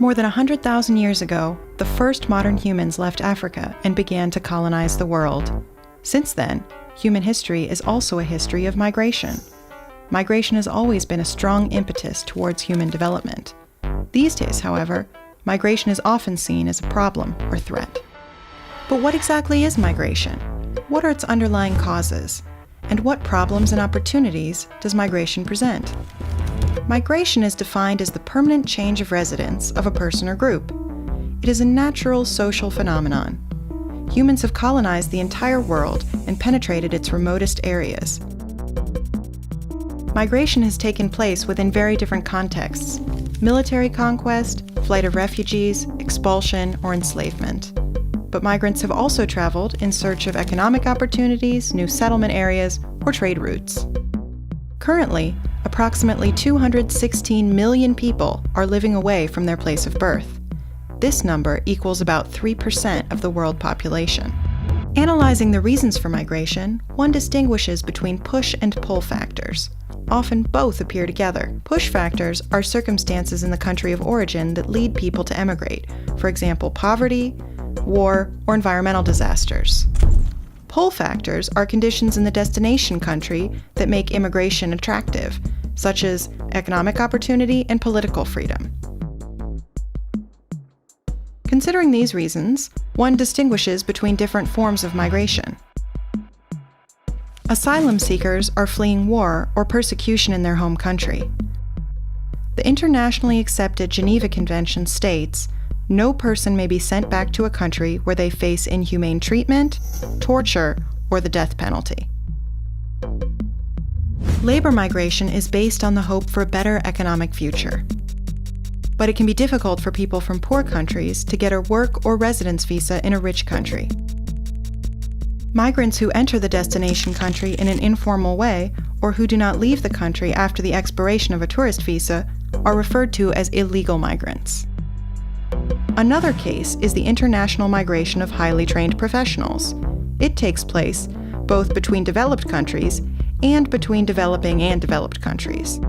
More than 100,000 years ago, the first modern humans left Africa and began to colonize the world. Since then, human history is also a history of migration. Migration has always been a strong impetus towards human development. These days, however, migration is often seen as a problem or threat. But what exactly is migration? What are its underlying causes? And what problems and opportunities does migration present? Migration is defined as the permanent change of residence of a person or group. It is a natural social phenomenon. Humans have colonized the entire world and penetrated its remotest areas. Migration has taken place within very different contexts: military conquest, flight of refugees, expulsion, or enslavement. But migrants have also traveled in search of economic opportunities, new settlement areas, or trade routes. Currently, approximately 216 million people are living away from their place of birth. This number equals about 3% of the world population. Analyzing the reasons for migration, one distinguishes between push and pull factors. Often both appear together. Push factors are circumstances in the country of origin that lead people to emigrate, for example, poverty, war, or environmental disasters. Pull factors are conditions in the destination country that make immigration attractive, such as economic opportunity and political freedom. Considering these reasons, one distinguishes between different forms of migration. Asylum seekers are fleeing war or persecution in their home country. The internationally accepted Geneva Convention states, no person may be sent back to a country where they face inhumane treatment, torture, or the death penalty. Labor migration is based on the hope for a better economic future. But it can be difficult for people from poor countries to get a work or residence visa in a rich country. Migrants who enter the destination country in an informal way, or who do not leave the country after the expiration of a tourist visa, are referred to as illegal migrants. Another case is the international migration of highly trained professionals. It takes place both between developed countries and between developing and developed countries.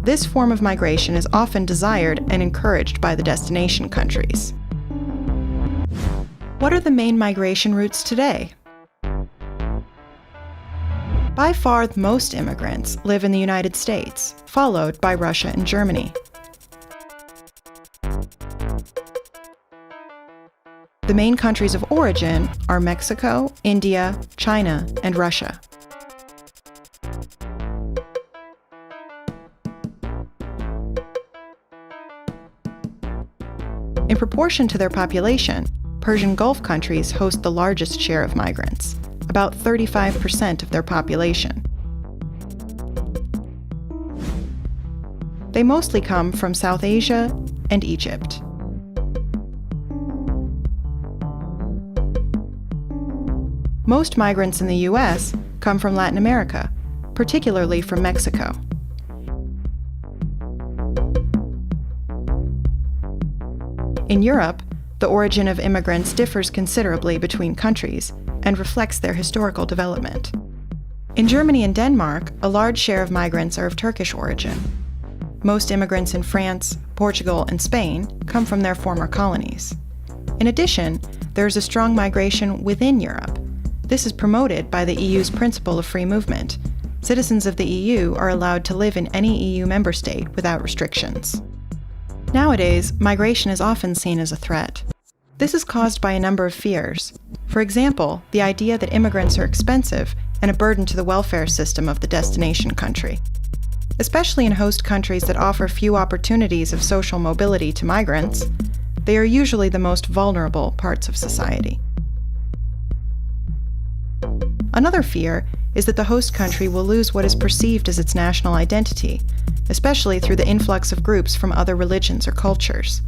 This form of migration is often desired and encouraged by the destination countries. What are the main migration routes today? By far, most immigrants live in the United States, followed by Russia and Germany. The main countries of origin are Mexico, India, China, and Russia. In proportion to their population, Persian Gulf countries host the largest share of migrants, about 35% of their population. They mostly come from South Asia and Egypt. Most migrants in the U.S. come from Latin America, particularly from Mexico. In Europe, the origin of immigrants differs considerably between countries and reflects their historical development. In Germany and Denmark, a large share of migrants are of Turkish origin. Most immigrants in France, Portugal, and Spain come from their former colonies. In addition, there is a strong migration within Europe. This is promoted by the EU's principle of free movement. Citizens of the EU are allowed to live in any EU member state without restrictions. Nowadays, migration is often seen as a threat. This is caused by a number of fears. For example, the idea that immigrants are expensive and a burden to the welfare system of the destination country. Especially in host countries that offer few opportunities of social mobility to migrants, they are usually the most vulnerable parts of society. Another fear is that the host country will lose what is perceived as its national identity, especially through the influx of groups from other religions or cultures.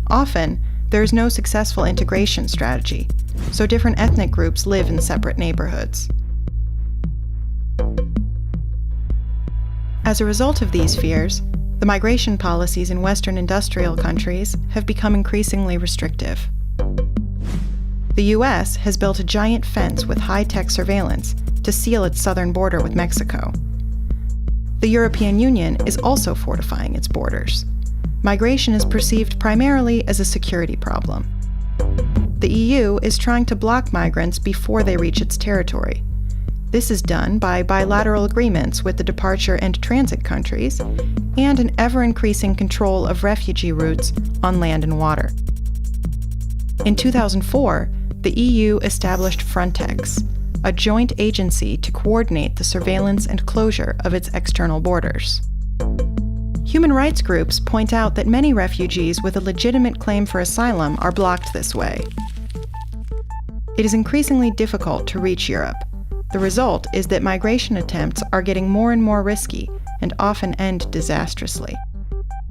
Often, there is no successful integration strategy, so different ethnic groups live in separate neighborhoods. As a result of these fears, the migration policies in Western industrial countries have become increasingly restrictive. The U.S. has built a giant fence with high-tech surveillance to seal its southern border with Mexico. The European Union is also fortifying its borders. migration is perceived primarily as a security problem. The EU is trying to block migrants before they reach its territory. This is done by bilateral agreements with the departure and transit countries and an ever-increasing control of refugee routes on land and water. In 2004, the EU established Frontex, a joint agency to coordinate the surveillance and closure of its external borders. Human rights groups point out that many refugees with a legitimate claim for asylum are blocked this way. It is increasingly difficult to reach Europe. The result is that migration attempts are getting more and more risky and often end disastrously.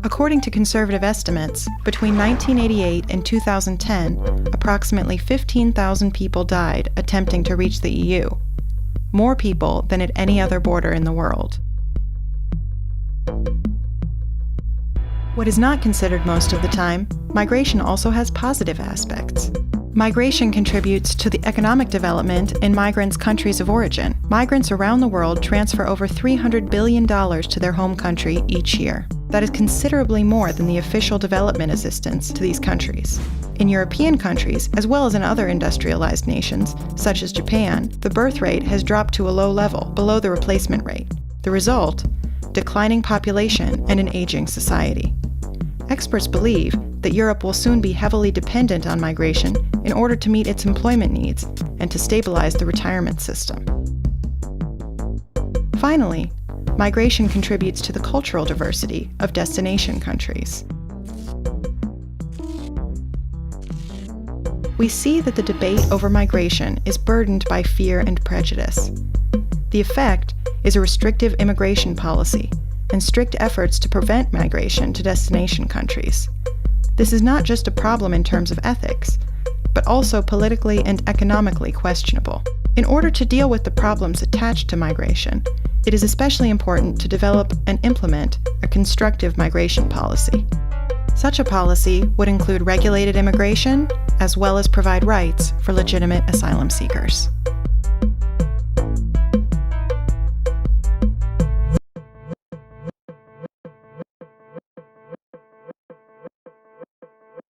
According to conservative estimates, between 1988 and 2010, approximately 15,000 people died attempting to reach the EU, more people than at any other border in the world. What is not considered most of the time, migration also has positive aspects. Migration contributes to the economic development in migrants' countries of origin. Migrants around the world transfer over $300 billion to their home country each year. That is considerably more than the official development assistance to these countries. In European countries, as well as in other industrialized nations, such as Japan, the birth rate has dropped to a low level, below the replacement rate. The result? Declining population and an aging society. Experts believe that Europe will soon be heavily dependent on migration in order to meet its employment needs and to stabilize the retirement system. Finally, migration contributes to the cultural diversity of destination countries. We see that the debate over migration is burdened by fear and prejudice. The effect is a restrictive immigration policy and strict efforts to prevent migration to destination countries. This is not just a problem in terms of ethics, but also politically and economically questionable. In order to deal with the problems attached to migration, it is especially important to develop and implement a constructive migration policy. Such a policy would include regulated immigration, as well as provide rights for legitimate asylum seekers.